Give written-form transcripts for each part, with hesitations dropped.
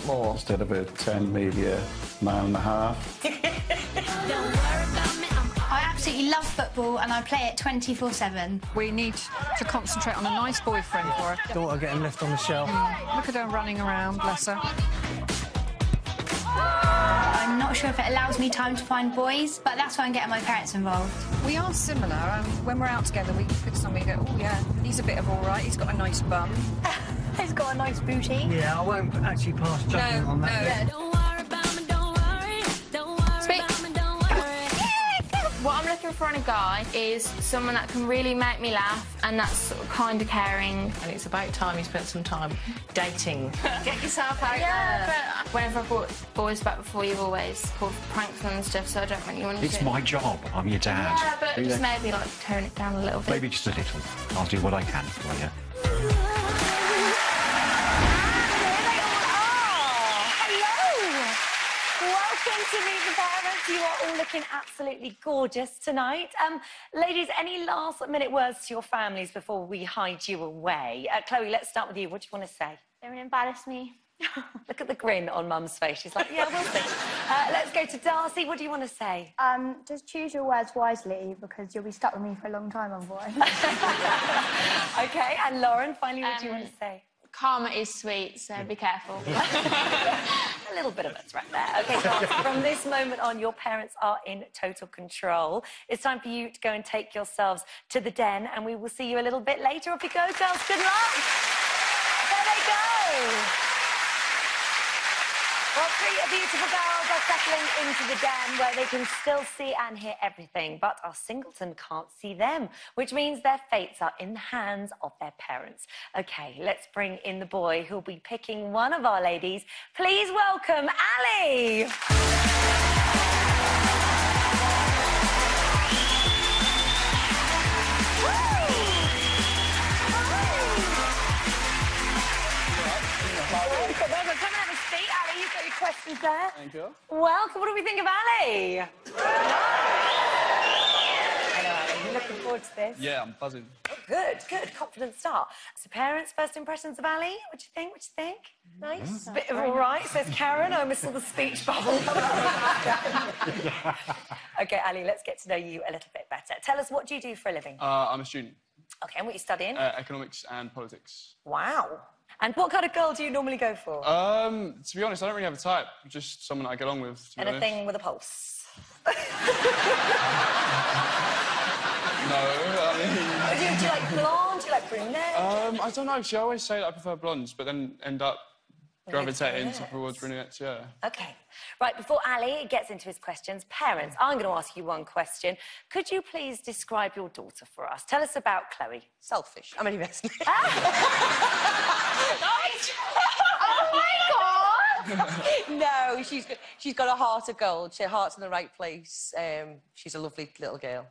More. Instead of a 10, maybe a 9.5. I absolutely love football and I play it 24/7. We need to concentrate on a nice boyfriend for her. Daughter getting left on the shelf. Look at her running around, bless her. I'm not sure if it allows me time to find boys, but that's why I'm getting my parents involved. We are similar, and when we're out together, we look at somebody and go, oh, yeah, he's a bit of all right, he's got a nice bum. He's got a nice booty. Yeah, I won't actually pass judgment on that. Yeah. Don't worry about me, don't worry. Don't worry about me, don't worry. What I'm looking for in a guy is someone that can really make me laugh and that's sort of kind of caring. And it's about time you spent some time dating. Get yourself out there. But whenever I've brought boys back before, you've always pulled pranks and stuff, so I don't really want to It's my job. I'm your dad. Yeah, but just maybe, like, tone it down a little bit. Maybe just a little. I'll do what I can for you. Welcome to Meet the Parents. You are all looking absolutely gorgeous tonight. Ladies, any last-minute words to your families before we hide you away? Chloe, let's start with you. What do you want to say? Don't embarrass me. Look at the grin on Mum's face. She's like, yeah, we'll see. Let's go to Darcy. What do you want to say? Just choose your words wisely because you'll be stuck with me for a long time, otherwise. OK, and Lauren, finally, what do you want to say? Karma is sweet, so be careful. A little bit of a threat there. OK, Darcy, from this moment on, your parents are in total control. It's time for you to go and take yourselves to the den, and we will see you a little bit later. Off you go, girls. Good luck. There they go. Well, three beautiful girls are settling into the den where they can still see and hear everything, but our singleton can't see them, which means their fates are in the hands of their parents. OK, let's bring in the boy who'll be picking one of our ladies. Please welcome Ali. You've got your questions there. Thank you. Welcome. What do we think of Ali? Hello, Ali. You looking forward to this? Yeah, I'm buzzing. Oh, good, good. Confident start. So, parents, first impressions of Ali? What do you think? What do you think? Nice. Bit of all right, says Karen. I almost saw the speech bubble. OK, Ali, let's get to know you a little bit better. Tell us, what do you do for a living? I'm a student. OK, and what are you studying? Economics and politics. Wow. And what kind of girl do you normally go for? To be honest, I don't really have a type. Just someone that I get along with, to be honest. Anything with a pulse? No, I mean... Do you like blonde? Do you like brunette? I don't know, actually. I always say that I prefer blondes, but then end up gravitating towards brunettes, yeah. OK. Right, before Ali gets into his questions, parents, I'm going to ask you one question. Could you please describe your daughter for us? Tell us about Chloe. Selfish. I'm only messing. Oh, my God! No, she's got a heart of gold. Her heart's in the right place. She's a lovely little girl.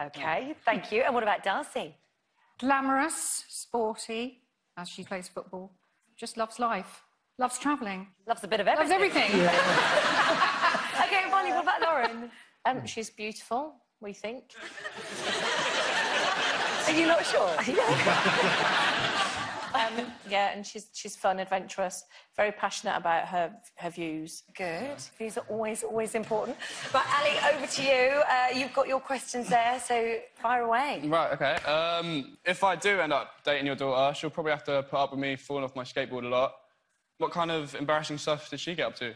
OK, thank you. And what about Darcy? Glamorous, sporty, as she plays football. Just loves life. Loves travelling. Loves a bit of everything. Loves everything. OK, Bonnie, what about Lauren? She's beautiful, we think. Are you not sure? Yeah, and she's fun, adventurous, very passionate about her views. Good. Views are always important. But Ali, over to you. You've got your questions there, so fire away. Right, OK. If I do end up dating your daughter, she'll probably have to put up with me falling off my skateboard a lot. What kind of embarrassing stuff did she get up to?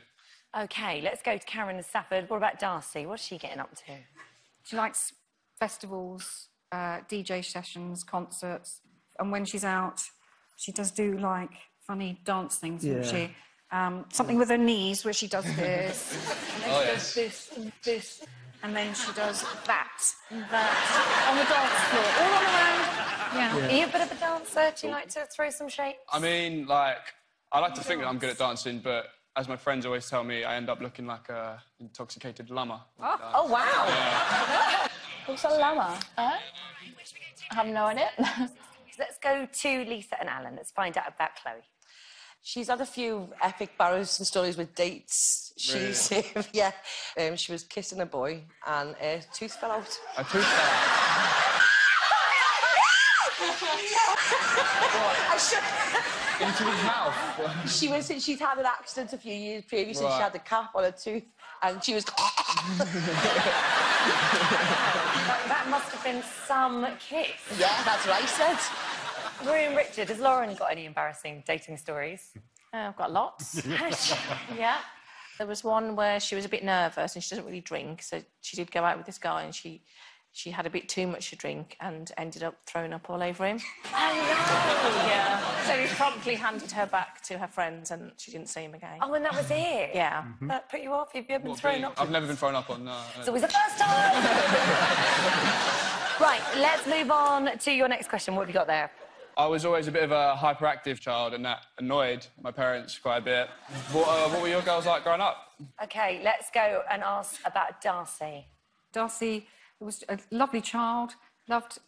OK, let's go to Karen and Stafford. What about Darcy? What's she getting up to? She likes festivals, DJ sessions, concerts, and when she's out, she does do, like, funny dance things, doesn't she? Something with her knees, where she does this, and then she does this and this, and then she does that and that on the dance floor, all on her own. Yeah. Are you a bit of a dancer? Do you like to throw some shapes? I mean, like, I like to think that I'm good at dancing, but as my friends always tell me, I end up looking like a intoxicated llama. Oh, wow. Yeah. What's a llama? I have no idea. Let's go to Lisa and Alan. Let's find out about Chloe. She's had a few epic embarrassing stories with dates. Really? She's, yeah. She was kissing a boy and a tooth fell out. A tooth fell out? I should... Into his mouth? She'd had an accident a few years previously. Right. She had a cap on her tooth, and she was... That must have been some kiss. Yeah, that's what I said. Rory and Richard, has Lauren got any embarrassing dating stories? I've got lots. Yeah. There was one where she was a bit nervous and she doesn't really drink, so she did go out with this guy and she had a bit too much to drink and ended up throwing up all over him. Oh, no! Yeah. So he promptly handed her back to her friends and she didn't see him again. Oh, and that was it? Yeah. That put you off? You've never been thrown up? I've never been thrown up on, no. It's always the first time! Right, let's move on to your next question. What have you got there? I was always a bit of a hyperactive child and that annoyed my parents quite a bit. What were your girls like growing up? OK, let's go and ask about Darcy. Darcy was a lovely child, loved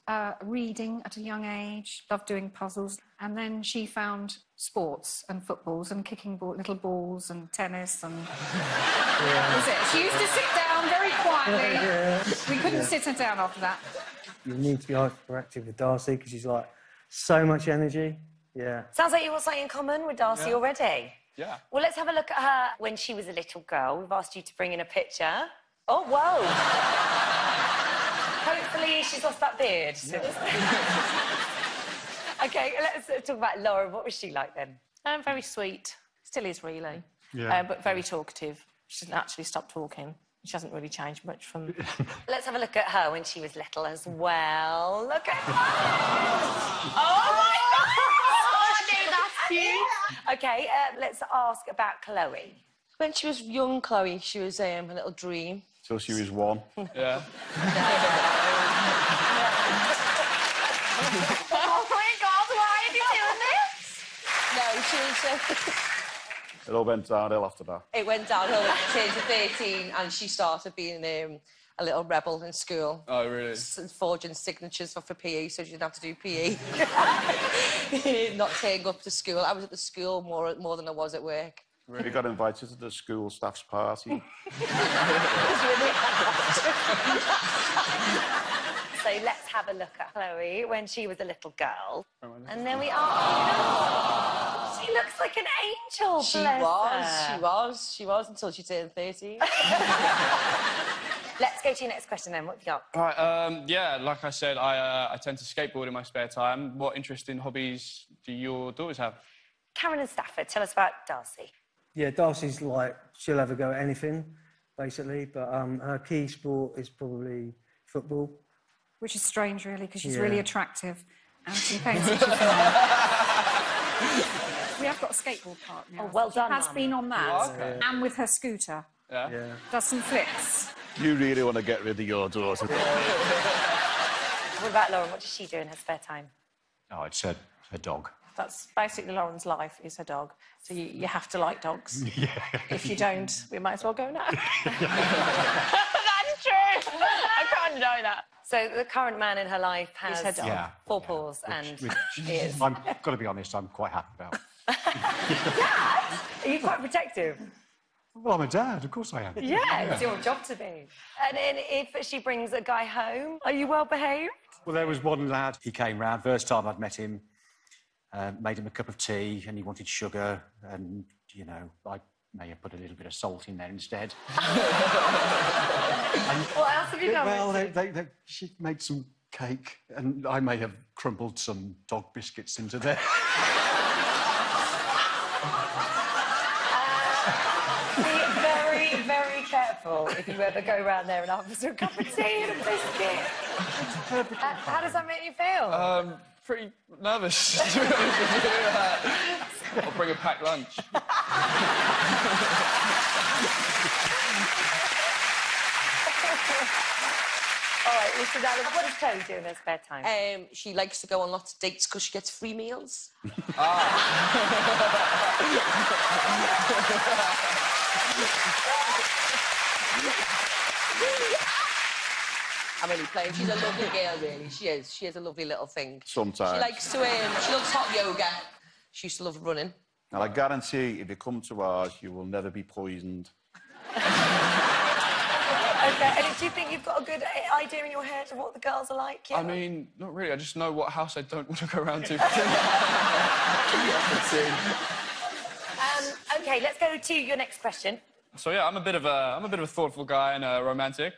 reading at a young age, loved doing puzzles, and then she found sports and footballs and kicking little balls and tennis and... That was it. She used to sit down very quietly. We couldn't sit her down after that. You need to be hyperactive with Darcy because she's like so much energy. Yeah. Sounds like you got something in common with Darcy already. Yeah. Well, let's have a look at her when she was a little girl. We've asked you to bring in a picture. Oh, whoa! Hopefully she's lost that beard. OK, let's talk about Laura. What was she like then? Very sweet. Still is, really. Yeah. But very talkative. She doesn't actually stop talking. She hasn't really changed much from... Let's have a look at her when she was little as well. Look at her! Oh, my God! That's cute. OK, let's ask about Chloe. When she was young, Chloe, she was a little dream. Till she was 1. Yeah. Oh, my God, why are you doing this? No, she was... It all went downhill after that. It went downhill when she turned to 13 and she started being a little rebel in school. Oh, really? Forging signatures for PE, so she didn't have to do PE. Not turning up to school. I was at the school more than I was at work. We got invited to the school staff's party. So let's have a look at Chloe when she was a little girl. And then we are... She looks like an angel, She was until she turned 13. Let's go to your next question then. What have you got? Right, yeah, like I said, I tend to skateboard in my spare time. What interesting hobbies do your daughters have? Karen and Stafford, tell us about Darcy. Yeah, Darcy's like, she'll have a go at anything, basically, but her key sport is probably football. Which is strange, really, because she's Yeah. really attractive. And she paints We have got a skateboard park now. Oh, well done, She has Mum. been on that. Oh, okay. And with her scooter. Yeah? Yeah. Does some flips. You really want to get rid of your daughter. What about Lauren? What does she do in her spare time? Oh, it's her dog. That's basically Lauren's life, is her dog. So you have to like dogs. Yeah. If you don't, we might as well go now. That's true. I can't deny that. So the current man in her life has her dog. Yeah. 4 paws and Which ears. I've got to be honest, I'm quite happy about. Are you quite protective? Well, I'm a dad, of course I am. Yeah, it's your job to be. And then if she brings a guy home, are you well behaved? Well, there was one lad, he came round, first time I'd met him, made him a cup of tea and he wanted sugar and, you know, I may have put a little bit of salt in there instead. What else have you done? Well, she made some cake and I may have crumbled some dog biscuits into there. Be very, very careful if you ever go round there and ask for a cup of tea and a biscuit. How does that make you feel? Pretty nervous. I'll bring a packed lunch. All right, listen, Alan, what does Chloe do in her spare time? She likes to go on lots of dates because she gets free meals. I'm only playing. She's a lovely girl, really. She is. She is a lovely little thing. Sometimes. She likes to, she loves hot yoga. She used to love running. And I guarantee if you come to ours, you will never be poisoned. Okay, and do you think you've got a good idea in your head of what the girls are like? Yeah? I mean, not really. I just know what house I don't want to go around to. Okay, let's go to your next question. So yeah, I'm a bit of a thoughtful guy and a romantic,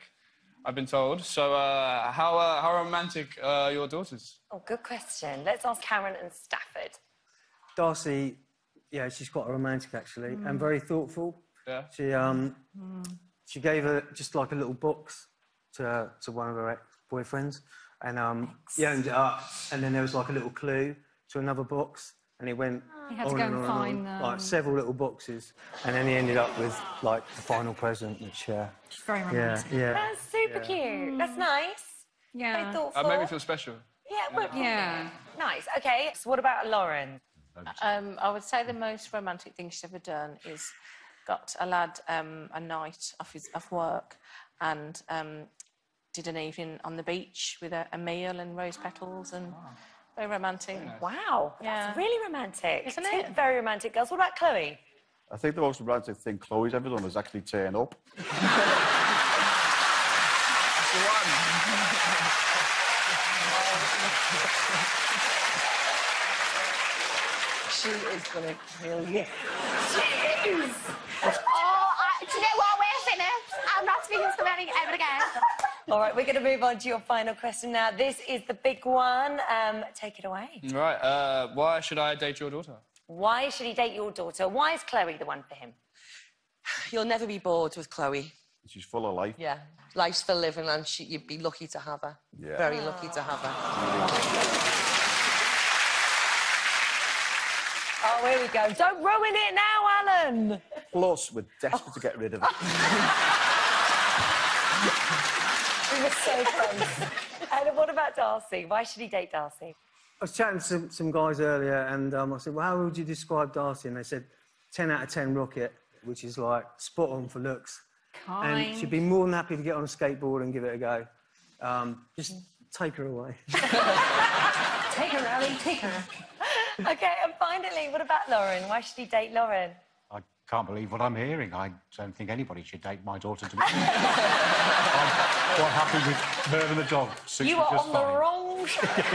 I've been told. So how romantic are your daughters? Oh, good question. Let's ask Karen and Stafford. Darcy, yeah, she's quite romantic actually, and very thoughtful. Yeah. She gave her just like a little box to one of her ex-boyfriends, and he opened it up, and then there was like a little clue to another box, and he went He had to on go and and on find and on, them. like several little boxes, and then he ended up with like the final present, which She's very romantic. yeah. That's super cute. That's nice. Yeah. Very thoughtful. Made me feel special. Yeah, Nice. Okay, so what about Lauren? I would say the most romantic thing she's ever done is got a lad a night off work and did an evening on the beach with a meal and rose petals and very romantic. Wow, Yeah. that's really romantic. Isn't Two it? very romantic girls. What about Chloe? I think the most romantic thing Chloe's ever done is actually turn up. She is gonna kill you. She is! Do you know what? We're finished. I'm not speaking to them ever again. All right, we're going to move on to your final question now. This is the big one. Take it away. Right. Why should I date your daughter? Why should he date your daughter? Why is Chloe the one for him? You'll never be bored with Chloe. She's full of life. Yeah. Life's for living, and you'd be lucky to have her. Yeah. Very lucky to have her. Oh, here we go. Don't ruin it now, Alan. Plus, we're desperate to get rid of her. We were so close. And what about Darcy? Why should he date Darcy? I was chatting to some guys earlier, and I said, well, how would you describe Darcy? And they said 10 out of 10 rocket, which is like spot on for looks. Kind. And she'd be more than happy to get on a skateboard and give it a go. Just take her away. Take her, Ali, take her. OK, and finally, what about Lauren? Why should he date Lauren? I can't believe what I'm hearing. I don't think anybody should date my daughter. I'm quite happy with her and the dog. Suits You me are just on fine. the wrong track.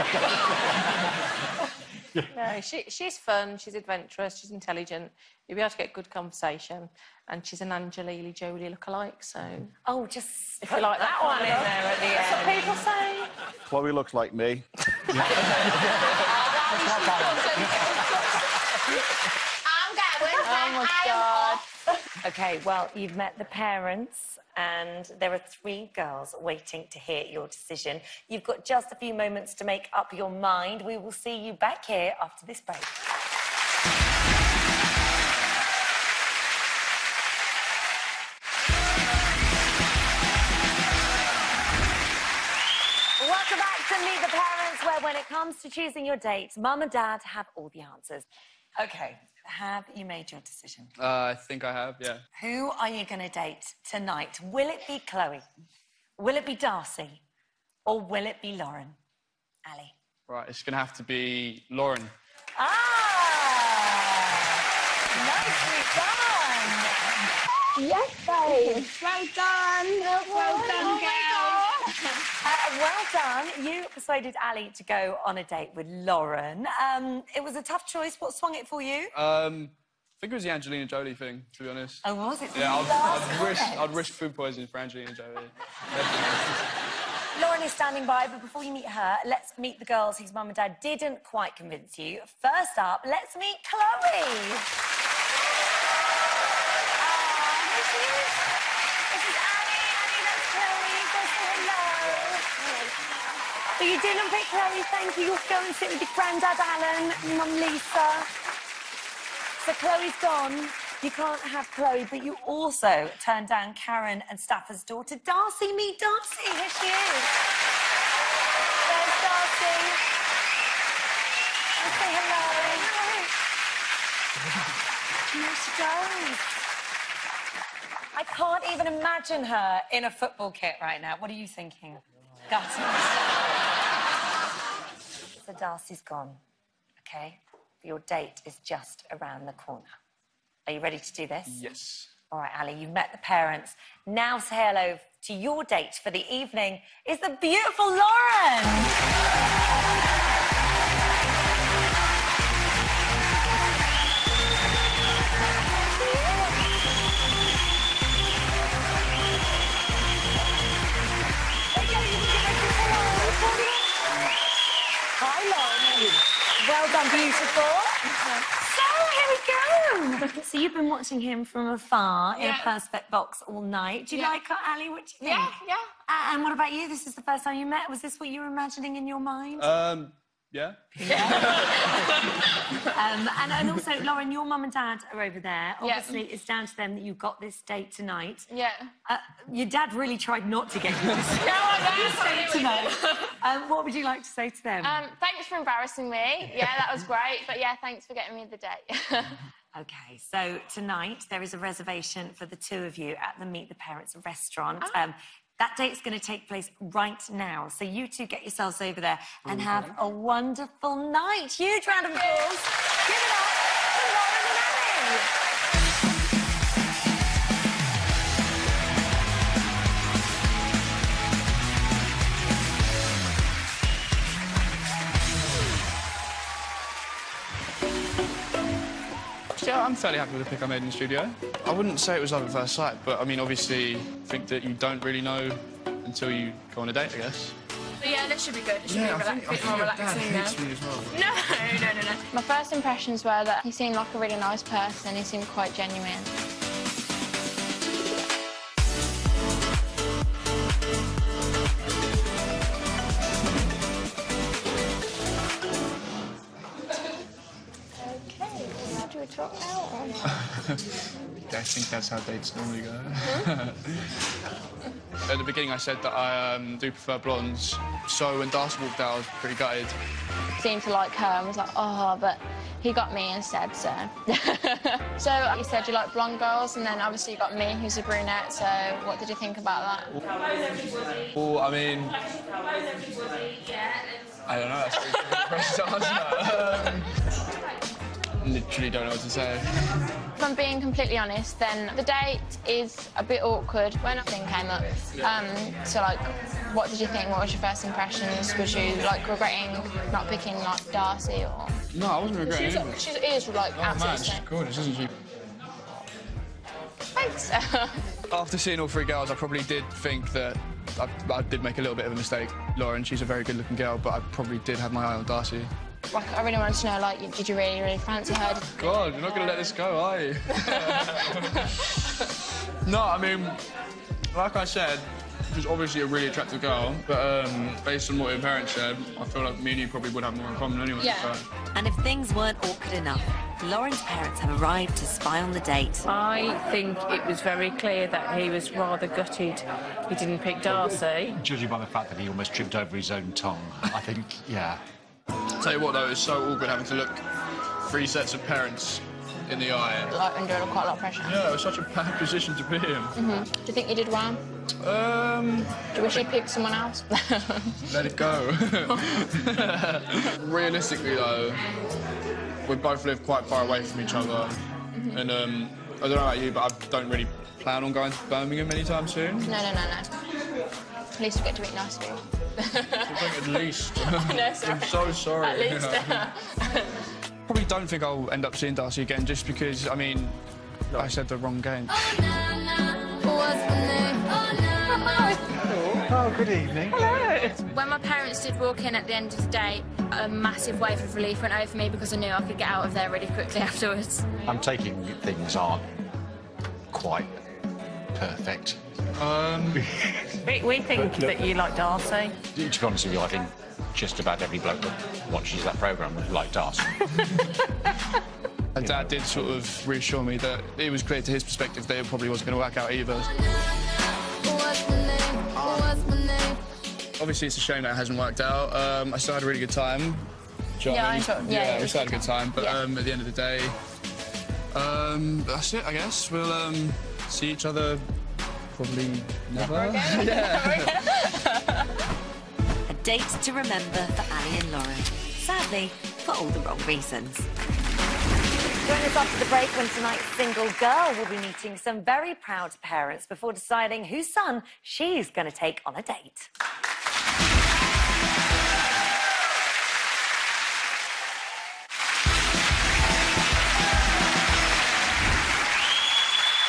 No, she's fun, she's adventurous, she's intelligent. You'll be able to get good conversation. And she's an Angelina Jolie lookalike, so... Oh, just if put you like that one in there at the That's end. what people say. Chloe looks like me. I'm going. Oh, my God. OK, well, you've met the parents, and there are 3 girls waiting to hear your decision. You've got just a few moments to make up your mind. We will see you back here after this break. Welcome back to Meet the Parents, where when it comes to choosing your dates, Mum and Dad have all the answers. OK, have you made your decision? I think I have, yeah. Who are you going to date tonight? Will it be Chloe? Will it be Darcy? Or will it be Lauren? Ali? Right, it's going to have to be Lauren. Nicely done! Yes, babe. Well done. Well done, girl. Well done. You persuaded Ali to go on a date with Lauren. It was a tough choice. What swung it for you? I think it was the Angelina Jolie thing, to be honest. Oh, was it? Yeah, I'd risk food poisoning for Angelina Jolie. Lauren is standing by, but before you meet her, let's meet the girls whose mum and dad didn't quite convince you. First up, let's meet Chloe. Here she is. This is Annie. Annie, that's Chloe. Go say hello. So you didn't pick Chloe, thank you. You'll go and sit with your granddad, Alan, and mum, Lisa. So Chloe's gone. You can't have Chloe, but you also turned down Karen and Stafford's daughter, Darcy. Meet Darcy. Here she is. There's Darcy. Let's say hello. Here she goes. I can't even imagine her in a football kit right now. What are you thinking? Gutted. So Darcy's gone, OK? Your date is just around the corner. Are you ready to do this? Yes. All right, Ali, you've met the parents. Now say hello to your date for the evening is the beautiful Lauren. Hi, Lauren. Well done, beautiful. So, here we go. So you've been watching him from afar in a Perspex box all night. Do you like her, Ali? What do you think? Yeah. And what about you? This is the first time you met. Was this what you were imagining in your mind? Yeah. And also, Lauren, your mum and dad are over there. Obviously, it's down to them that you got this date tonight. Yeah. Your dad really tried not to get you this date tonight. What would you like to say to them? Thanks for embarrassing me. Yeah, that was great. But yeah, thanks for getting me the date. OK, so tonight there is a reservation for the two of you at the Meet the Parents restaurant. That date's going to take place right now. So you two get yourselves over there and have a wonderful night. Huge round of applause. Give it up for Lauren and Ali. Yeah, I'm fairly happy with the pick I made in the studio. I wouldn't say it was love at first sight, but I mean, obviously, I think that you don't really know until you go on a date, I guess. But yeah, this should be good. It should be a bit more relaxing now. Me as well. No. My first impressions were that he seemed like a really nice person. He seemed quite genuine. Do we talk now? Or... I think that's how dates normally go. At the beginning, I said that I do prefer blondes. So when Darcy walked out, I was pretty gutted. Seemed to like her and was like, oh, but he got me instead, so. So you said you like blonde girls, and then obviously you got me, who's a brunette. So what did you think about that? Well, I mean, I don't know. That's a very difficult question to answer. Literally don't know what to say. If I'm being completely honest, then the date is a bit awkward when nothing came up. So, like, what did you think? What was your first impressions? Was you, like, regretting not picking, like, Darcy or...? No, I wasn't regretting it. She is, like, absolutely... She's gorgeous, isn't she? Thanks. After seeing all three girls, I probably did think that I did make a little bit of a mistake. Lauren, she's a very good-looking girl, but I probably did have my eye on Darcy. Like, I really wanted to know, like, did you really fancy her? God, you're not going to let this go, are you? No, I mean, like I said, she's obviously a really attractive girl, but based on what your parents said, I feel like me and you probably would have more in common anyway. Yeah. So. And if things weren't awkward enough, Lauren's parents have arrived to spy on the date. I think it was very clear that he was rather gutted he didn't pick Darcy. Judging by the fact that he almost tripped over his own tongue, I think, yeah. Tell you what, though, it's so awkward having to look 3 sets of parents in the eye. Like, under quite a lot of pressure. Yeah, it was such a bad position to be in. Do you think you did well? Do you wish you'd picked someone else? Let it go. Realistically, though, we both live quite far away from each other. And I don't know about you, but I don't really plan on going to Birmingham anytime soon. No. At least we get to eat nice food. At least. No, sorry. I'm so sorry. At least. Probably don't think I'll end up seeing Darcy again, just because, I mean, I said the wrong game. Oh, good evening. Hello. When my parents did walk in at the end of the day, a massive wave of relief went over me because I knew I could get out of there really quickly afterwards. I'm taking things aren't quite perfect. We think that you like Darcy. To be honest with you, I think just about every bloke that watches that programme would like Darcy. My dad did sort of reassure me that it was clear to his perspective that it probably wasn't going to work out either. Obviously, it's a shame that it hasn't worked out. I still had a really good time. Yeah, we still had a good time, but at the end of the day, that's it, I guess. We'll see each other probably never. A date to remember for Ali and Lauren. Sadly, for all the wrong reasons. Join us after the break when tonight's single girl will be meeting some very proud parents before deciding whose son she's going to take on a date.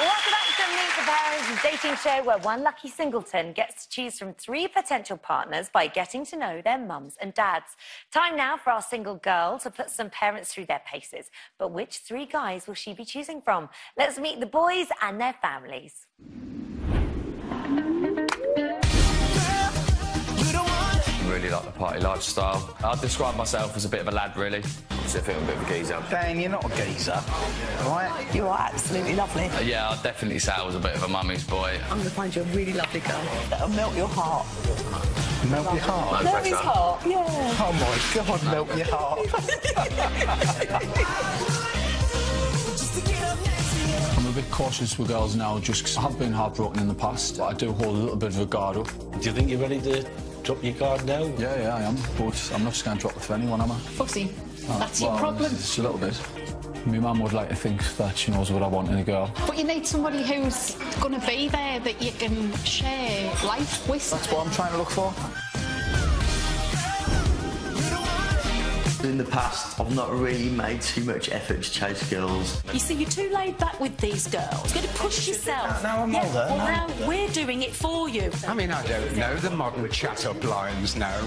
Welcome back to Meet the Parents, a dating show where one lucky singleton gets to choose from 3 potential partners by getting to know their mums and dads. Time now for our single girl to put some parents through their paces. But which 3 guys will she be choosing from? Let's meet the boys and their families. Really like the party lifestyle. I'd describe myself as a bit of a lad, really. So I think I'm a bit of a geezer. Dan, you're not a geezer, right? You are absolutely lovely. Yeah, I'd definitely say I was a bit of a mummy's boy. I'm going to find you a really lovely girl that'll melt your heart. Melt your heart? No Melt his pressure. heart, yeah. Oh, my God, melt your heart. I'm a bit cautious with girls now, just 'cause I have been heartbroken in the past. But I do hold a little bit of a guard up. Do you think you're ready to drop your guard now? Yeah, I am. But I'm not just going to drop it for anyone, am I? Fussy. That's your problem. It's a little bit. My mum would like to think that she knows what I want in a girl. But you need somebody who's going to be there that you can share life with. That's what I'm trying to look for. In the past, I've not really made too much effort to chase girls. You see, you're too laid back with these girls. You've got to push yourself. No, I'm older. Well, now we're doing it for you. I mean, I don't know the modern chat-up lines now.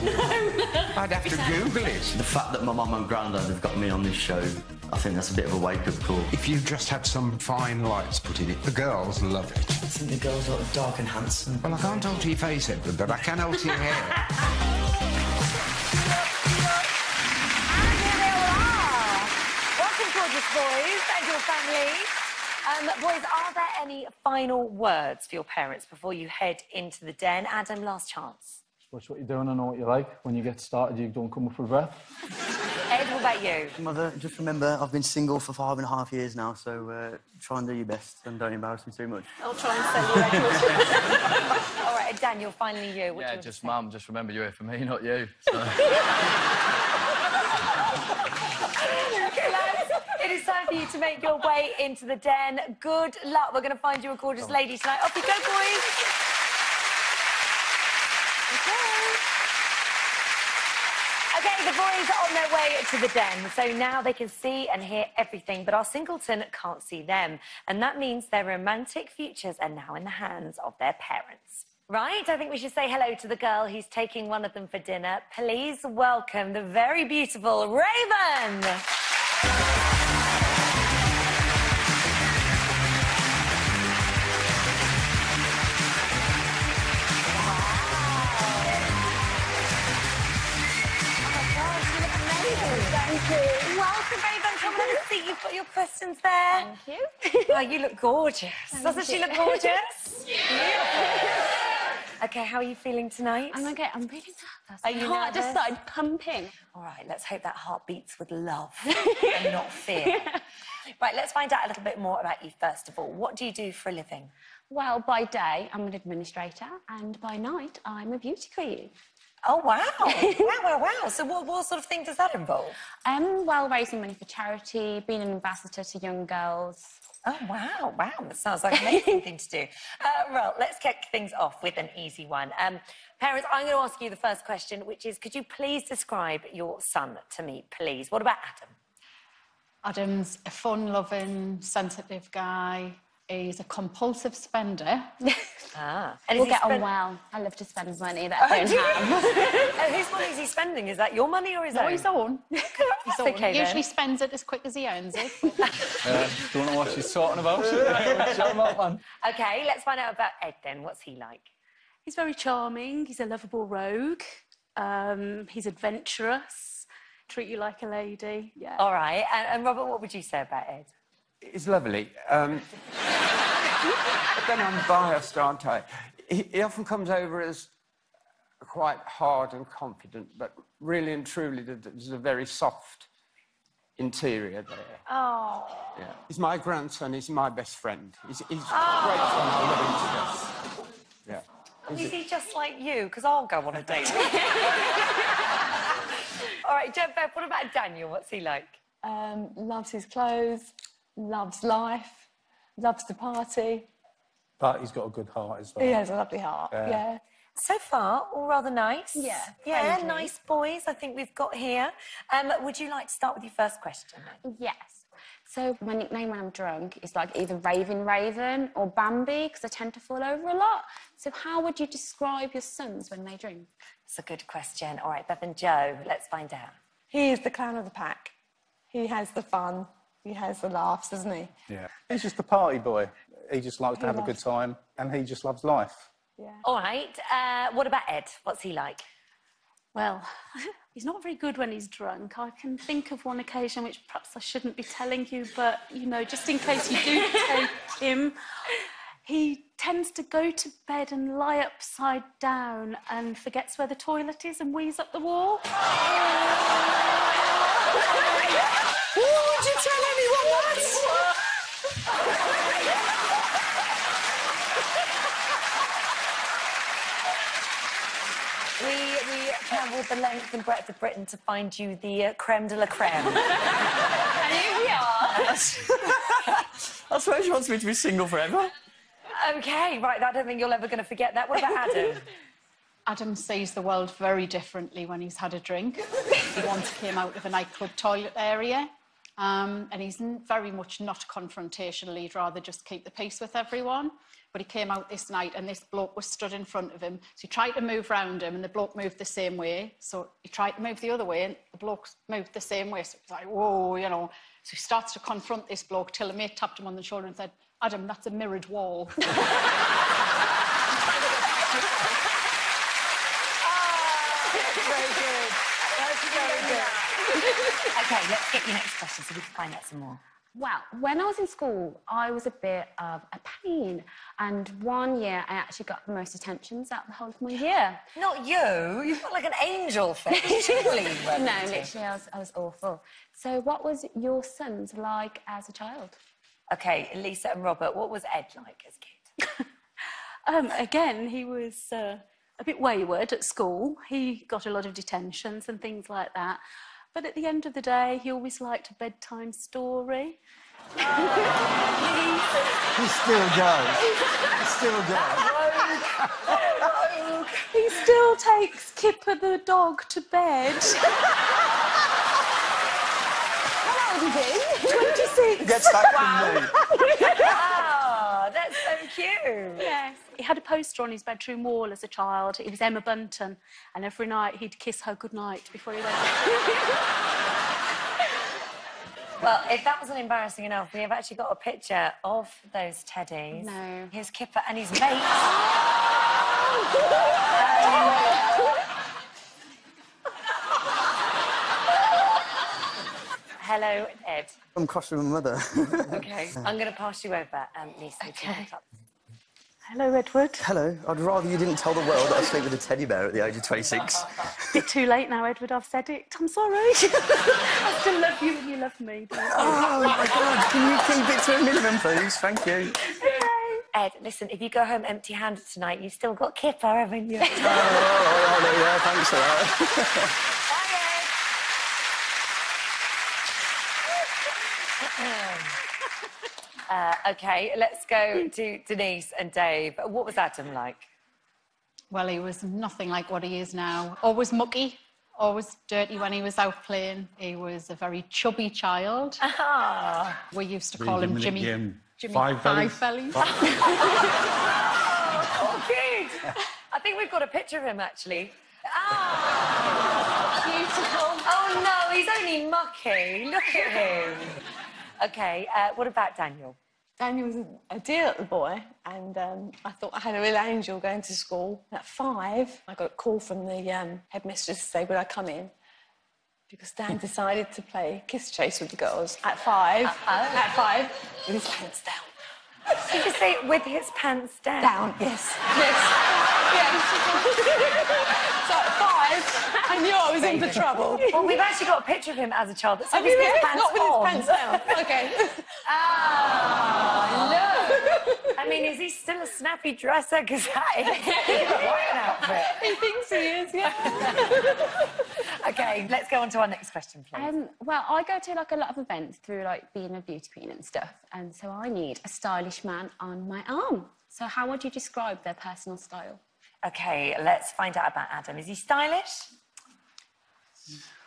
I'd have to Google it. The fact that my mum and granddad have got me on this show, I think that's a bit of a wake-up call. If you just had some fine lights put in it, the girls love it. I think the girls look dark and handsome. Well, I can't alter your face, Edward, but I can alter your hair. Gorgeous boys and your families. Boys, are there any final words for your parents before you head into the den? Adam, last chance. Watch what you're doing. I know what you like. When you get started, you don't come up with breath. Ed, what about you? Mother, just remember, I've been single for 5.5 years now, so try and do your best and don't embarrass me too much. I'll try and sell you Edward. All right, Daniel, finally you. What do you Just mum, just remember you're here for me, not you. So. It is time for you to make your way into the den. Good luck. We're going to find you a gorgeous lady tonight. Off you go, boys. Okay, the boys are on their way to the den, so now they can see and hear everything, but our singleton can't see them, and that means their romantic futures are now in the hands of their parents. Right, I think we should say hello to the girl who's taking one of them for dinner. Please welcome the very beautiful Raven. Thank you. Welcome, Raven. Come and have a seat. You've got your questions there. Thank you. Oh, you look gorgeous. Doesn't she look gorgeous? OK, how are you feeling tonight? I'm okay. I'm really nervous. Are you My heart just nervous? started pumping. All right, let's hope that heart beats with love and not fear. Right, let's find out a little bit more about you first of all. What do you do for a living? Well, by day, I'm an administrator, and by night, I'm a beauty queen. Oh, wow. Wow. So what sort of thing does that involve? Well, raising money for charity, being an ambassador to young girls. Oh, wow. That sounds like an amazing thing to do. Well, let's kick things off with an easy one. Parents, I'm going to ask you the first question, which is, could you please describe your son to me, please? What about Adam? Adam's a fun-loving, sensitive guy. He's a compulsive spender. And We'll get on well. I love to spend money that I don't have. And whose money is he spending? Is that your money or his own? No, his own. His own. okay, then. Usually spends it as quick as he earns it. Don't know what she's talking about. Shut him up, man. OK, let's find out about Ed then. What's he like? He's very charming. He's a lovable rogue. He's adventurous. Treat you like a lady. Yeah. All right. And Robert, what would you say about Ed? He's lovely. But then I'm biased, aren't I? He often comes over as quite hard and confident, but really and truly there's a very soft interior there. Oh. Yeah. He's my grandson. He's my best friend. He's great fun. I love him to death. Yeah. Is he just like you? Because I'll go on a date. All right, Beth, what about Daniel? What's he like? loves his clothes, loves life, loves to party. But he's got a good heart as well. He has a lovely heart, yeah. So far, all rather nice. Yeah, Yeah, friendly. nice boys, I think we've got here. Would you like to start with your first question? Yes. So my nickname when I'm drunk is like either Raven or Bambi, because I tend to fall over a lot. So how would you describe your sons when they drink? It's a good question. All right, Beth and Joe, let's find out. He is the clown of the pack. He has the fun. He has the laughs, doesn't he? Yeah. He's just a party boy. He just likes to He have a good loves- time, and he just loves life. Yeah. All right, what about Ed? What's he like? Well, he's not very good when he's drunk. I can think of one occasion which perhaps I shouldn't be telling you, but, you know, just in case you do take him, he tends to go to bed and lie upside down and forgets where the toilet is and wheeze up the wall. Would you tell anyone that? We travelled the length and breadth of Britain to find you the creme de la creme. And here we are. I suppose she wants me to be single forever. OK, right, I don't think you're ever going to forget that. What about Adam? Adam sees the world very differently when he's had a drink. He once came out of a nightclub toilet area, and he's very much not confrontational. He'd rather just keep the peace with everyone. But he came out this night and this bloke was stood in front of him. So he tried to move round him and the bloke moved the same way. So he tried to move the other way and the bloke moved the same way. So it was like, whoa, you know. So he starts to confront this bloke till a mate tapped him on the shoulder and said, Adam, that's a mirrored wall. That's very good. That's very good. OK, let's get your next question so we can find out some more. Well, when I was in school, I was a bit of a pain. And one year, I actually got the most attentions out of the whole of my year. Not you. You've got like an angel face. Surely you weren't. No, literally, I was awful. So what was your sons like as a child? OK, Lisa and Robert, what was Ed like as a kid? Again, he was a bit wayward at school. He got a lot of detentions and things like that. But at the end of the day, he always liked a bedtime story. He still goes. He still goes. He still takes Kipper the dog to bed. How old is he? 26. Gets that from me. Oh, that's so cute. Yes. He had a poster on his bedroom wall as a child. It was Emma Bunton. And every night he'd kiss her goodnight before he went to bed. Well, if that wasn't embarrassing enough, we have actually got a picture of those teddies. No. Here's Kipper and his mate. Hello, Ed. I'm cross with my mother. OK, I'm going to pass you over, Lisa. Okay. Hello, Edward. Hello. I'd rather you didn't tell the world that I sleep with a teddy bear at the age of 26. Bit too late now, Edward. I've said it. I'm sorry. I still love you and you love me. Oh, my God. Can you keep it to a minimum, please? Thank you. Ed, listen, if you go home empty-handed tonight, you've still got Kipper, haven't you? Oh, yeah, thanks for that. OK, let's go to Denise and Dave. What was Adam like? Well, he was nothing like what he is now. Always mucky, always dirty when he was out playing. He was a very chubby child. Ah. We used to call him Jimmy. Jimmy Five belly. Oh, good. I think we've got a picture of him, actually. Ah, beautiful. Oh, no, he's only mucky. Look at him. OK, what about Daniel? Daniel was a dear little boy, and I thought I had a real angel going to school. At 5, I got a call from the headmistress to say, would I come in? Because Dan decided to play kiss chase with the girls at 5. At 5, with his pants down. Did you say with his pants down? Down, yes. Yes. So at 5, I knew I was in for trouble. Well, we've actually got a picture of him as a child. That's Have you really? pants Not with on. his pants down. OK. Ah, no. I mean, is he still a snappy dresser? Because that is quite an outfit. He thinks he is, yeah. OK, let's go on to our next question, please. Well, I go to, like, a lot of events through, like, being a beauty queen and stuff, and so I need a stylish man on my arm. So how would you describe their personal style? OK, let's find out about Adam. Is he stylish?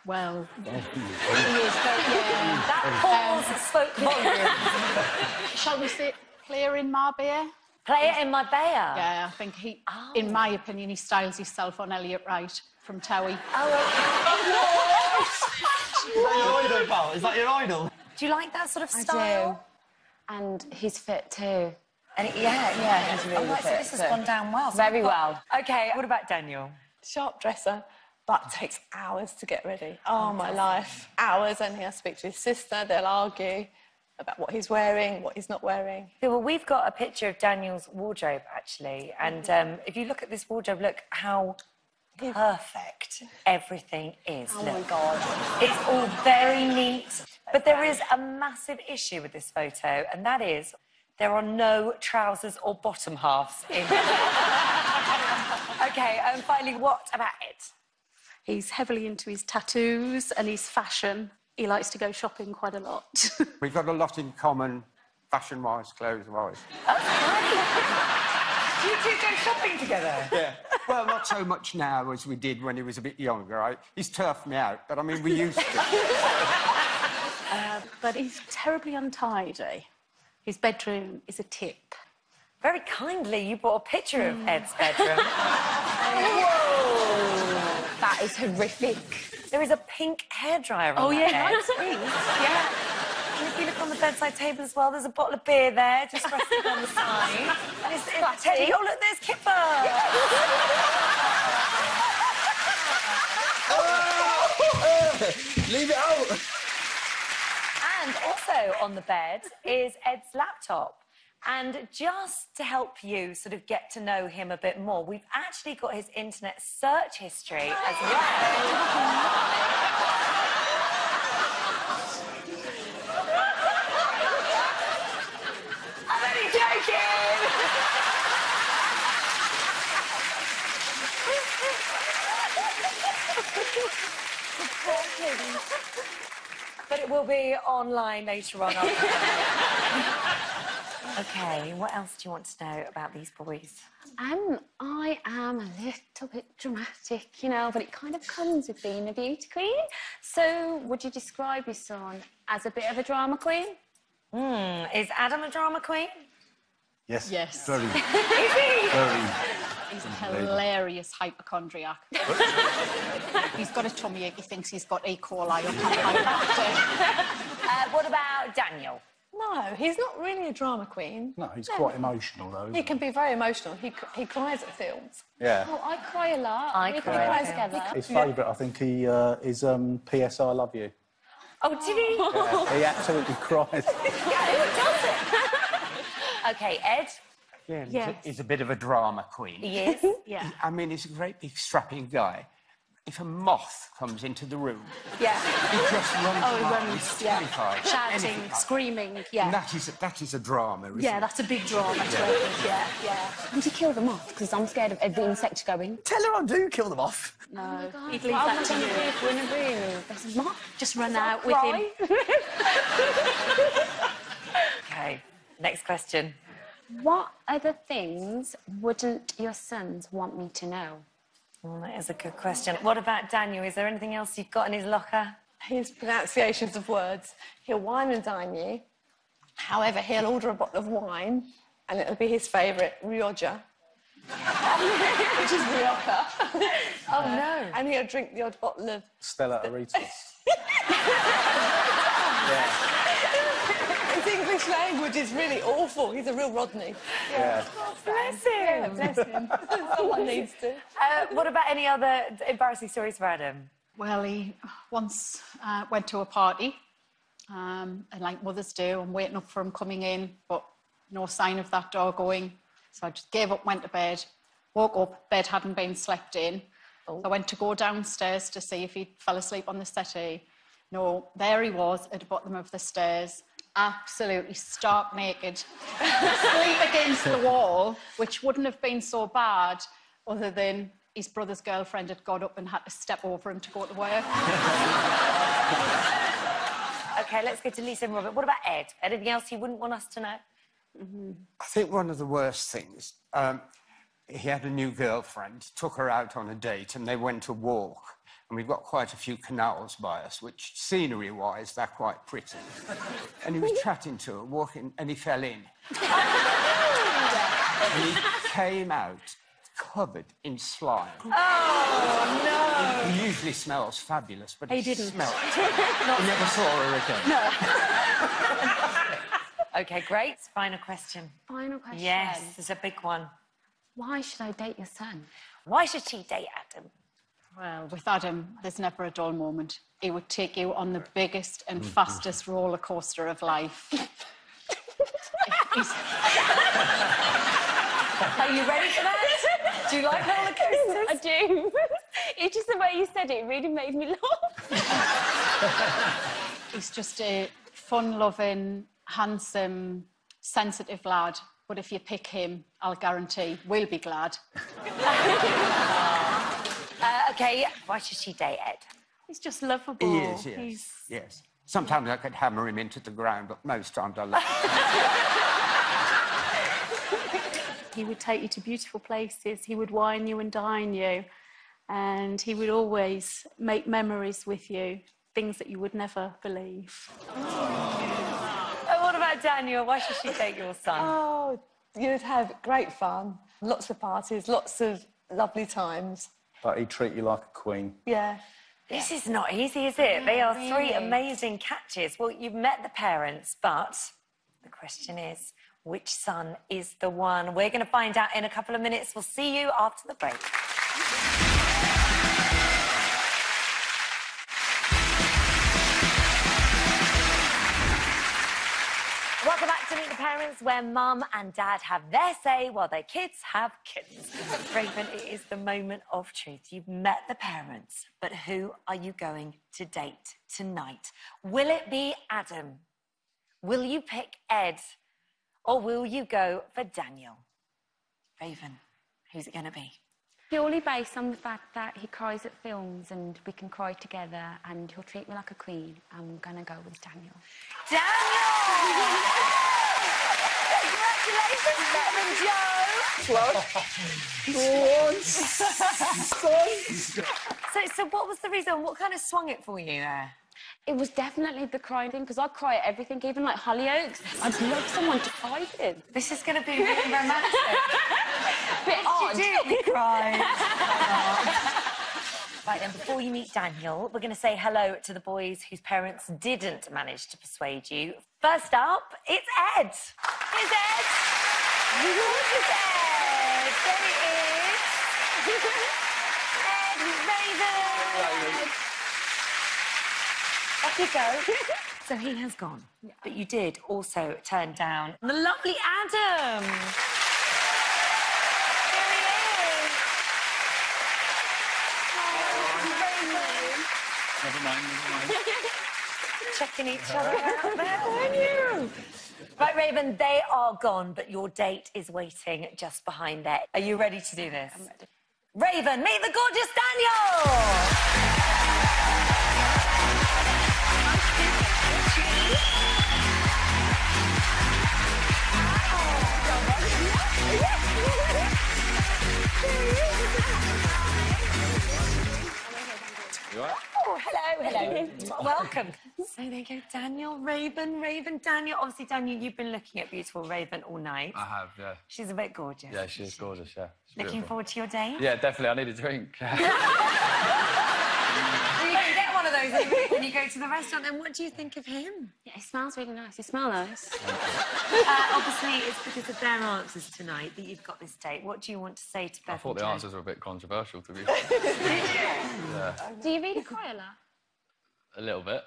Well, he is very, yeah. That pause spoke volumes. Shall we say player in Marbella? Player in Marbella? Yeah, I think he, in my opinion, he styles himself on Elliot Wright from Towie. Oh, Is that your idol, pal? Is that your idol? Do you like that sort of I style? do. And he's fit too. And yeah, he's really right, so fit. this has gone down well. Very well. OK, what about Daniel? Sharp dresser, but takes hours to get ready. Oh, my life. Hours, and he'll speak to his sister, they'll argue about what he's wearing, what he's not wearing. Yeah, well, we've got a picture of Daniel's wardrobe, actually, and if you look at this wardrobe, look how perfect everything is. Oh, look. my God. It's all very neat, but there is a massive issue with this photo, and that is there are no trousers or bottom halves in it. OK, and finally, what about Ed? He's heavily into his tattoos and his fashion. He likes to go shopping quite a lot. We've got a lot in common, fashion-wise, clothes-wise. Do you two go shopping together? Yeah. Well, not so much now as we did when he was a bit younger. He's turfed me out, but, I mean, we used to. But he's terribly untidy. His bedroom is a tip. Very kindly, you brought a picture of Ed's bedroom. Whoa! That is horrific. There is a pink hairdryer on that bed. Nice pink. Yeah. And if you look on the bedside table as well, there's a bottle of beer there, just resting on the side. And it's Teddy. Oh, look, there's Kipper! Leave it out! And also on the bed is Ed's laptop. And just to help you sort of get to know him a bit more, we've actually got his internet search history as well. I'm only joking! But it will be online later on. OK, what else do you want to know about these boys? I am a little bit dramatic, you know, but it kind of comes with being a beauty queen. So, would you describe your son as a bit of a drama queen? Is Adam a drama queen? Yes. Yes. Very. Is he? Very. He's a hilarious hypochondriac. He's got a tummy ache. He thinks he's got E. coli or What about Daniel? No, he's not really a drama queen. No, he's quite emotional, though. He can be very emotional. He cries at films. Yeah. Oh, I cry a lot. I We cry cry at together. His favourite, I think, is P.S. I Love You. Oh, did he? Yeah, he absolutely cries. OK, Ed? Yeah, Yes. he's a bit of a drama queen. He is? Yeah. I mean, he's a great big strapping guy. If a moth comes into the room, Yeah. he just runs Oh, he wild. runs, He's yeah. terrified. Shouting, Anything like screaming, that. yeah. And that is a drama, isn't Yeah, it? that's a big drama to it. Yeah, yeah. Would you kill them off? Because I'm scared of every insect going. Tell her I do kill them off. No, God, he'd leave what am that I to gonna you. do if we're in a room? There's a moth. Just run I'll out with him. OK, next question. What other things wouldn't your sons want me to know? That is a good question. What about Daniel? Is there anything else you've got in his locker? His pronunciations of words. He'll wine and dine you. However, he'll order a bottle of wine, and it'll be his favourite, Rioja. Which is Rioja. Oh, no. And he'll drink the odd bottle of... Stella Artois. His English language is really awful. He's a real Rodney. Yeah. Bless him. Yeah, bless him. Someone needs to. What about any other embarrassing stories for Adam? Well, he once went to a party, and like mothers do, I'm waiting up for him coming in, but no sign of that door going. So I just gave up, went to bed, woke up, bed hadn't been slept in. So I went to go downstairs to see if he fell asleep on the settee. No, there he was at the bottom of the stairs, absolutely stark naked, asleep against the wall, which wouldn't have been so bad other than his brother's girlfriend had got up and had to step over him to go to work. OK, let's go to Lisa and Robert. What about Ed? Anything else you wouldn't want us to know? I think one of the worst things, he had a new girlfriend, took her out on a date, and they went to walk. And we've got quite a few canals by us, which, scenery-wise, they're quite pretty. And he was chatting to her, walking, and he fell in. And he came out covered in slime. Oh, no! He usually smells fabulous, but He didn't. smelled. He never saw her again. No. OK, great. Final question. Final question. Yes, there's a big one. Why should I date your son? Why should she date Adam? Well, with Adam, there's never a dull moment. He would take you on the biggest and fastest roller coaster of life. Are you ready for that? Do you like roller coasters? I do. It's just the way you said it really made me laugh. He's just a fun-loving, handsome, sensitive lad. But if you pick him, I'll guarantee we'll be glad. OK, why should she date Ed? He's just lovable. He is, yes. Yes. Sometimes I could hammer him into the ground, but most times I love him. He would take you to beautiful places. He would wine you and dine you. And he would always make memories with you, things that you would never believe. What about Daniel? Why should she date your son? Oh, you'd have great fun. Lots of parties, lots of lovely times. But he'd treat you like a queen. Yeah. This is not easy, is it? They are three really. amazing catches. Well, you've met the parents, but the question is, which son is the one? We're going to find out in a couple of minutes. We'll see you after the break. Welcome back to Meet the Parents, where mum and dad have their say while their kids have kittens. Raven, it is the moment of truth. You've met the parents, but who are you going to date tonight? Will it be Adam? Will you pick Ed? Or will you go for Daniel? Raven, who's it going to be? Purely based on the fact that he cries at films and we can cry together and he'll treat me like a queen, I'm going to go with Daniel. Daniel! Congratulations, Deb and Joe. So what was the reason? What kind of swung it for you there? It was definitely the crying thing, because I cry at everything, even like Hollyoaks. I'd love someone to cry with. This is going to be really romantic. Oh, did you cry? Right, then, before you meet Daniel, we're going to say hello to the boys whose parents didn't manage to persuade you. First up, it's Ed. Here's Ed. Here's Ed. There he is. Ed, Raven. Off you go. So he has gone. Yeah. But you did also turn down the lovely Adam. There he is. Never mind. Checking each other out there, weren't you? Right, Raven, they are gone, but your date is waiting just behind there. Are you ready to do this? I'm ready. Raven, meet the gorgeous Daniel! You all right? Oh, hello. Welcome. So there you go, Daniel, Raven, Daniel. Obviously, Daniel, you've been looking at beautiful Raven all night. I have, yeah. She's a bit gorgeous. Yeah, she is gorgeous, yeah. She's Looking beautiful. forward to your date? Yeah, definitely. I need a drink. You can get one of those when you go to the restaurant. And what do you think of him? Yeah, he smells really nice. You smell nice. Obviously, it's because of their answers tonight that you've got this date. What do you want to say to Beth? I thought the answers were a bit controversial, to be Did you? Yeah, Do you really cry a lot? a little bit.